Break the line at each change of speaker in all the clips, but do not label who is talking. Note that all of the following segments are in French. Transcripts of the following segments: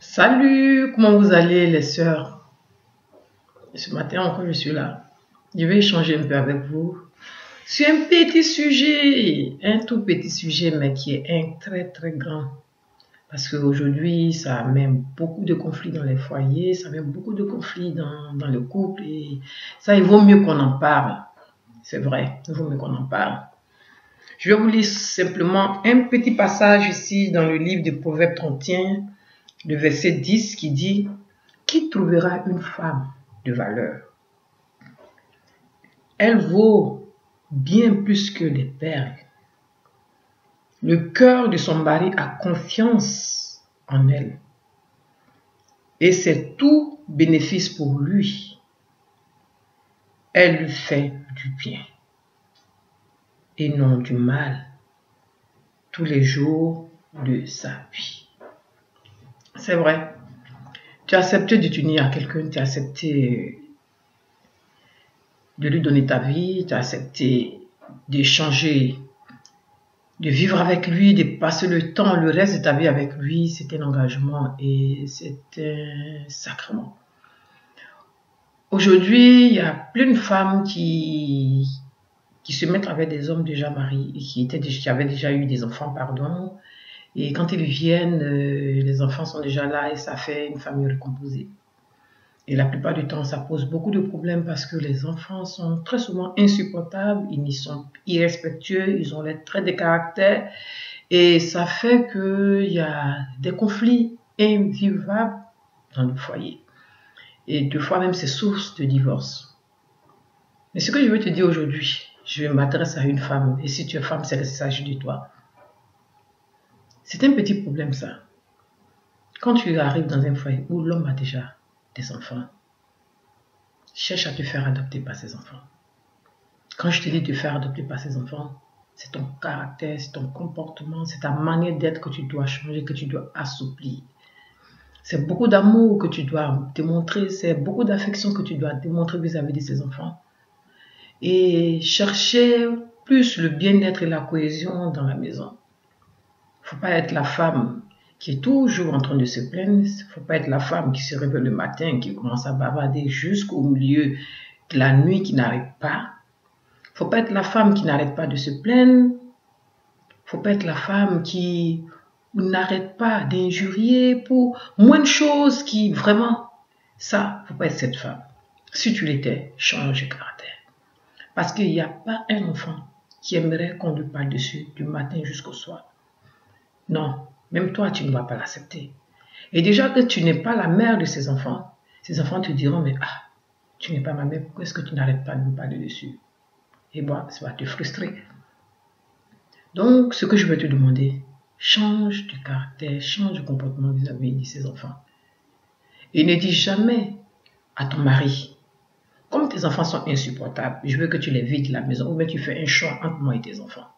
Salut, comment vous allez les sœurs? Ce matin encore je suis là. Je vais échanger un peu avec vous sur un petit sujet, un tout petit sujet mais qui est un très très grand. Parce qu'aujourd'hui ça amène beaucoup de conflits dans les foyers, ça amène beaucoup de conflits dans le couple et ça il vaut mieux qu'on en parle. C'est vrai, il vaut mieux qu'on en parle. Je vais vous lire simplement un petit passage ici dans le livre de Proverbes 31, le verset 10 qui dit: Qui trouvera une femme de valeur? Elle vaut bien plus que les perles. Le cœur de son mari a confiance en elle et c'est tout bénéfice pour lui. Elle lui fait du bien et non du mal tous les jours de sa vie. C'est vrai. Tu as accepté de t'unir à quelqu'un, tu as accepté de lui donner ta vie, tu as accepté d'échanger, de vivre avec lui, de passer le temps, le reste de ta vie avec lui. C'est un engagement et c'est un sacrement. Aujourd'hui, il y a plein de femmes qui se mettent avec des hommes déjà mariés et qui avaient déjà eu des enfants, pardon. Et quand ils viennent, les enfants sont déjà là et ça fait une famille recomposée. Et la plupart du temps, ça pose beaucoup de problèmes parce que les enfants sont très souvent insupportables, ils sont irrespectueux, ils ont les traits de caractère et ça fait qu'il y a des conflits invivables dans le foyer. Et deux fois même, c'est source de divorce. Mais ce que je veux te dire aujourd'hui, je m'adresse à une femme, et si tu es femme, c'est qu'il s'agit de toi. C'est un petit problème ça. Quand tu arrives dans un foyer où l'homme a déjà des enfants, cherche à te faire adopter par ses enfants. Quand je te dis de te faire adopter par ses enfants, c'est ton caractère, c'est ton comportement, c'est ta manière d'être que tu dois changer, que tu dois assouplir. C'est beaucoup d'amour que tu dois démontrer, c'est beaucoup d'affection que tu dois démontrer vis-à-vis de ses enfants. Et chercher plus le bien-être et la cohésion dans la maison. Il ne faut pas être la femme qui est toujours en train de se plaindre. Il ne faut pas être la femme qui se réveille le matin, qui commence à bavarder jusqu'au milieu de la nuit, qui n'arrête pas. Il ne faut pas être la femme qui n'arrête pas de se plaindre. Il ne faut pas être la femme qui n'arrête pas d'injurier pour moins de choses qui vraiment... Ça, il ne faut pas être cette femme. Si tu l'étais, change de caractère. Parce qu'il n'y a pas un enfant qui aimerait qu'on lui parle dessus du matin jusqu'au soir. Non, même toi, tu ne vas pas l'accepter. Et déjà que tu n'es pas la mère de ces enfants te diront, mais tu n'es pas ma mère, pourquoi est-ce que tu n'arrêtes pas de me parler dessus? Et bon, ça va te frustrer. Donc, ce que je vais te demander, change de caractère, change de comportement vis-à-vis de ces enfants. Et ne dis jamais à ton mari, comme tes enfants sont insupportables, je veux que tu les vides de la maison, ou bien tu fais un choix entre moi et tes enfants.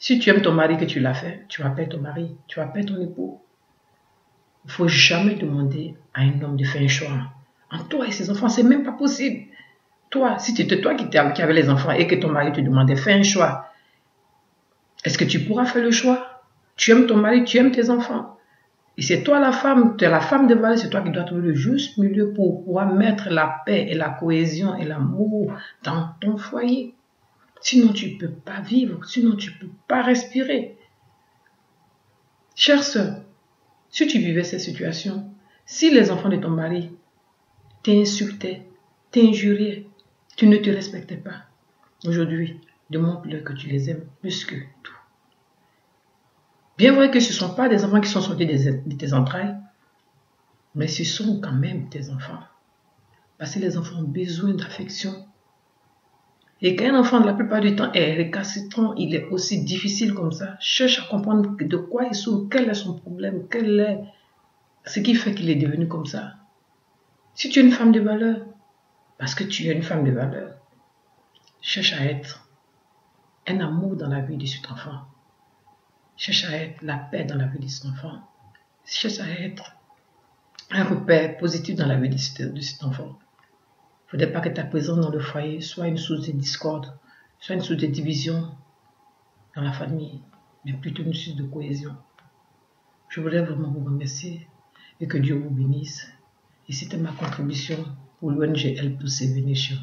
Si tu aimes ton mari que tu l'as fait, tu appelles ton mari, tu appelles ton époux. Il ne faut jamais demander à un homme de faire un choix entre toi et ses enfants, c'est même pas possible. Toi, si c'était toi qui avais les enfants et que ton mari te demandait fais un choix, est-ce que tu pourras faire le choix? Tu aimes ton mari, tu aimes tes enfants. Et c'est toi la femme, tu es la femme de valeur, c'est toi qui dois trouver le juste milieu pour pouvoir mettre la paix et la cohésion et l'amour dans ton foyer. Sinon, tu ne peux pas vivre, sinon tu ne peux pas respirer. Chère sœur, si tu vivais cette situation, si les enfants de ton mari t'insultaient, t'injuriaient, tu ne te respectais pas, aujourd'hui, demande-leur que tu les aimes plus que tout. Bien vrai que ce ne sont pas des enfants qui sont sortis de tes entrailles, mais ce sont quand même tes enfants. Parce que les enfants ont besoin d'affection. Et qu'un enfant, la plupart du temps, est récalcitrant, il est aussi difficile comme ça. Cherche à comprendre de quoi il souffre, quel est son problème, quel est ce qui fait qu'il est devenu comme ça. Si tu es une femme de valeur, parce que tu es une femme de valeur, cherche à être un amour dans la vie de cet enfant. Cherche à être la paix dans la vie de cet enfant. Cherche à être un repère positif dans la vie de cet enfant. Il ne faudrait pas que ta présence dans le foyer soit une source de discorde, soit une source de division dans la famille, mais plutôt une source de cohésion. Je voudrais vraiment vous remercier et que Dieu vous bénisse. Et c'était ma contribution pour l'ONG Help to Save the Nation.